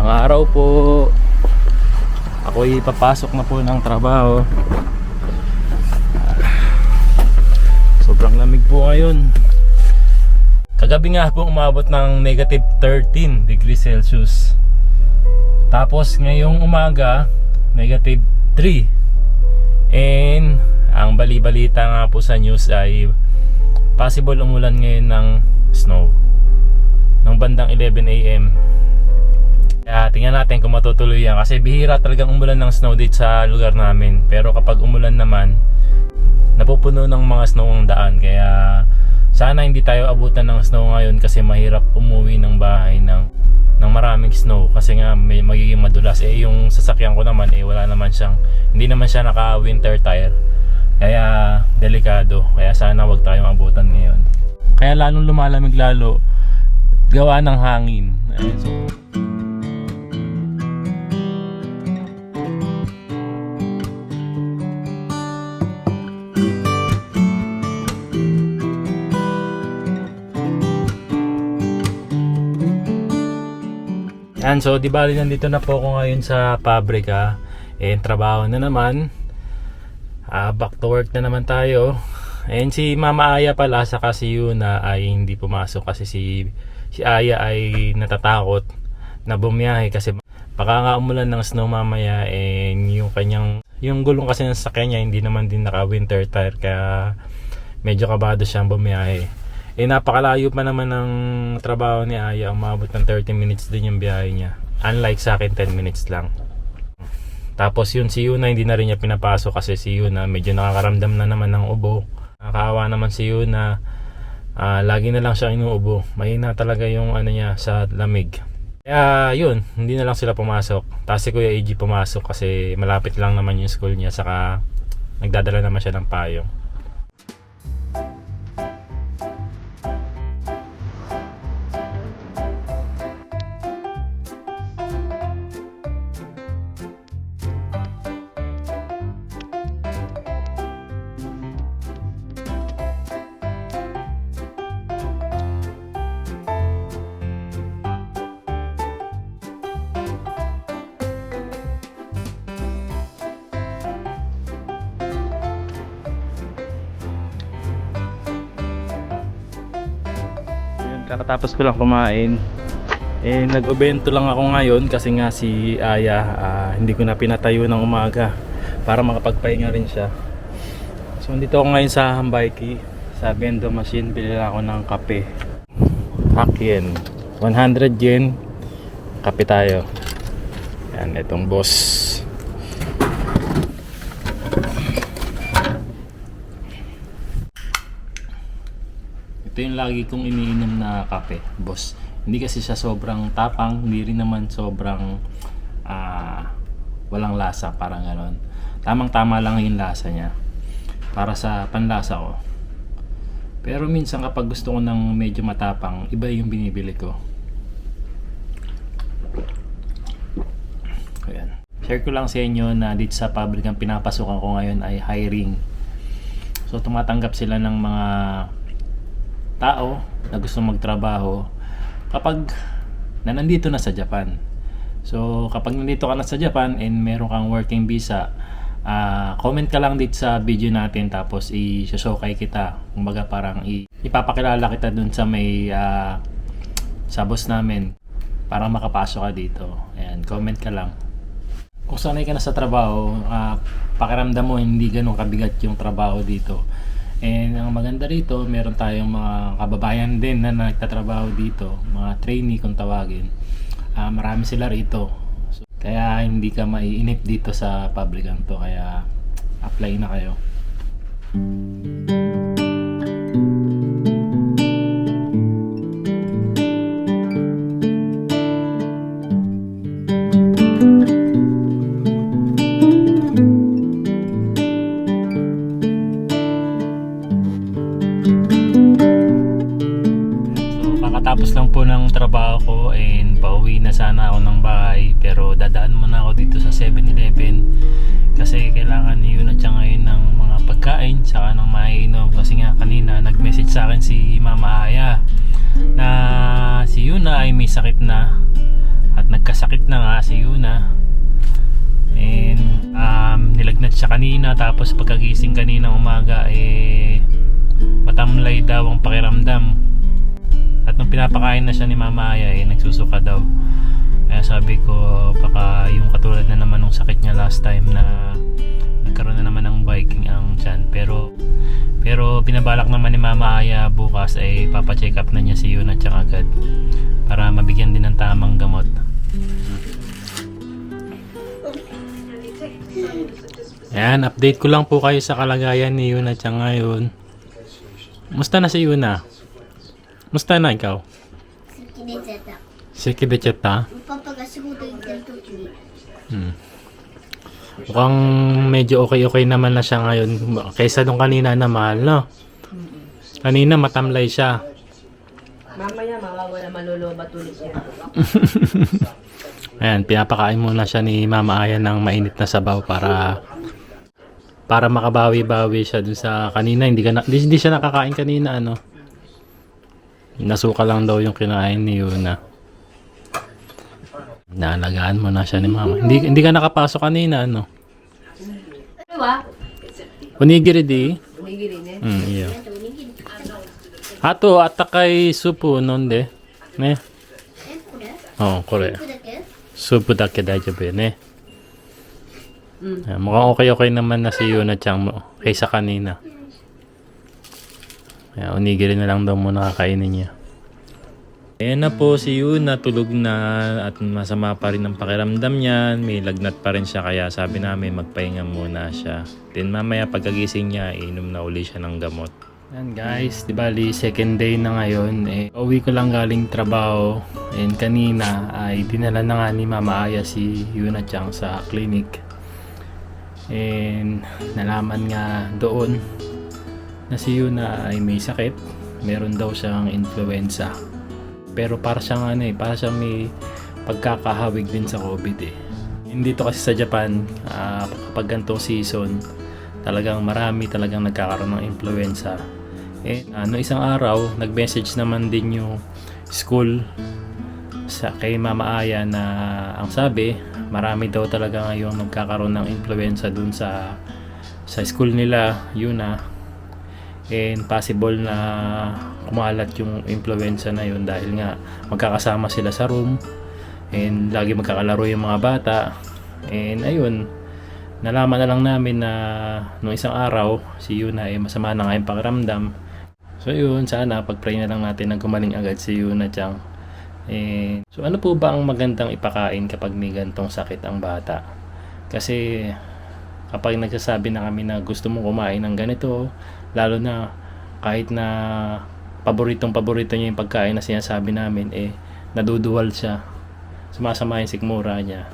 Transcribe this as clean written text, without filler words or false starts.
Araw po. Ako'y papasok na po ng trabaho. Sobrang lamig po ngayon. Kagabi nga po umabot ng negative 13 degrees Celsius. Tapos ngayong umaga negative 3. And ang bali-balita nga po sa news ay possible umulan ngayon ng snow ng bandang 11 AM. Kaya tingnan natin kung matutuloy yan, kasi bihira talagang umulan ng snow dito sa lugar namin. Pero kapag umulan naman, napupuno ng mga snow ang daan. Kaya sana hindi tayo abutan ng snow ngayon, kasi mahirap umuwi ng bahay ng maraming snow, kasi nga may magiging madulas. Yung sasakyan ko naman wala naman siyang, hindi naman siya naka winter tire, kaya delikado. Kaya sana wag tayong abutan ngayon. Kaya lalong lumalamig lalo gawa ng hangin. So so di bali nandito na po ako ngayon sa pabrika. Trabaho na naman. Back to work na naman tayo. Si Mama Aya pala saka si Yuna ay hindi pumasok, kasi si Aya ay natatakot na bumiyahe kasi baka nga umulan ng snow mamaya. Yung gulong kasi ng sasakyan niya hindi naman din naka winter tire, kaya medyo kabado siyang bumiyahe. Napakalayo pa naman ng trabaho ni Aya. Umabot ng 30 minutes din yung biyahe niya, unlike sa akin 10 minutes lang. Tapos si Yuna hindi na rin niya pinapasok, kasi si Yuna medyo nakakaramdam na naman ng ubo. Nakakaawa naman si Yuna. Lagi na lang siya inuubo. Mahina talaga yung niya sa lamig. Kaya yun, hindi na lang sila pumasok. Tapos si Kuya AG pumasok kasi malapit lang naman yung school niya, saka nagdadala naman siya ng payong. Kakatapos ko lang kumain, nag-obento lang ako ngayon, kasi nga si Aya hindi ko na pinatayo ng umaga para makapagpahinga rin siya. So nandito ako ngayon sa Hambaiki, sa bendo machine. Bili ako ng kape, Hakien, 100 yen. Kape tayo. Yan, itong boss. Ito yung lagi kong iniinom na kape, boss. Hindi kasi siya sobrang tapang, hindi rin naman sobrang walang lasa, parang gano'n. Tamang-tama lang yung lasa niya para sa panlasa ko. Pero minsan kapag gusto ko ng medyo matapang, iba yung binibili ko. Ayan. Share ko lang sa inyo na dito sa pabrikang pinapasukan ko ngayon ay hiring. So tumatanggap sila ng mga tao na gusto magtrabaho kapag nandito na sa Japan. So kapag nandito ka na sa Japan and meron kang working visa, comment ka lang dito sa video natin, tapos i-showcase kita. Kumbaga parang ipapakilala kita dun sa may sa boss namin para makapasok ka dito. Ayan, comment ka lang. Kung sanay ka na sa trabaho, pakiramdam mo hindi ganun kabigat yung trabaho dito. And ang maganda rito, meron tayong mga kababayan din na nagtatrabaho dito, mga trainee kung tawagin. Marami sila rito. So, kaya hindi ka maiinip dito sa pabrikang to, kaya apply na kayo. Tapos lang po ng trabaho ko and pauwi na sana ako ng bahay, pero dadaan muna ako dito sa 7-Eleven kasi kailangan ni Yuna siya ngayon ng mga pagkain saka ng maiinom, kasi nga kanina nag-message sa akin si Mama Aya na si Yuna ay may sakit na at nagkasakit na nga si Yuna. And nilagnat siya kanina, tapos pagkagising kaninang umaga matamlay daw ang pakiramdam. At nung pinapakain na siya ni Mama Aya nagsusuka daw. Kaya sabi ko baka yung katulad na naman ng sakit niya last time na nagkaroon na naman ng biking ang tiyan. Pero binabalak naman ni Mama Aya bukas papacheck up na niya si Yuna Chang agad para mabigyan din ng tamang gamot. Ayan, update ko lang po kayo sa kalagayan ni Yuna Chang ngayon. Musta na si Yuna? Musta na ikaw? Siki de cheta. Mukhang medyo okay naman na siya ngayon kaysa nung kanina na mahal, no? Kanina matamlay siya. Mamaya mawawala malulobat ulit yan. Ayan, pinapakain muna siya ni Mama Aya ng mainit na sabaw para makabawi-bawi siya dun sa kanina. Hindi siya nakakain kanina, ano. Nasuka lang daw yung kinain ni Yuna. Naalagaan mo na siya ni Mama. Hindi ka nakapasok kanina, ano. Ano ba? Onigiri di? Onigiri ne? Iya. Hato atakay supu nonde. Ne? Oh, kore. Supu dake daijoubu ne. Mukhang okay naman na si Yuna Chang mo kaysa kanina. Kaya onigiri na lang daw muna kakainin niya. Ayan na po si Yuna, tulog na at masama pa rin ang pakiramdam niya. May lagnat pa rin siya kaya sabi namin magpahinga muna siya. Then mamaya pagkagising niya, inom na uli siya ng gamot. Ayan guys, di bali second day na ngayon. Uwi ko lang galing trabaho. And kanina ay dinala na nga ni Mama Aya si Yuna Chang sa clinic. And nalaman nga doon na si Yuna ay may sakit. Meron daw siyang influenza. Pero para siyang may pagkakahawig din sa COVID Hindi to kasi sa Japan, kapag ganitong season, talagang marami talagang nagkakaroon ng influenza. Isang araw, nag-message naman din yung school kay Mama Aya na ang sabi, marami daw talaga ngayong nagkakaroon ng influenza dun sa school nila, Yuna. And possible na kumalat yung influenza na yun dahil nga magkakasama sila sa room and lagi magkakalaro yung mga bata. And ayun, nalaman na lang namin na nung isang araw si Yuna masama na nga yung pakiramdam. So yun, sana pag-pray na lang natin na gumaling agad si Yuna Chang. So ano po ba ang magandang ipakain kapag may gantong sakit ang bata? Kasi kapag nagsasabi na kami na gusto mong kumain ng ganito, lalo na kahit na paborito niya yung pagkain na sinasabi namin, naduduwal siya. Sumasama yung sikmura niya.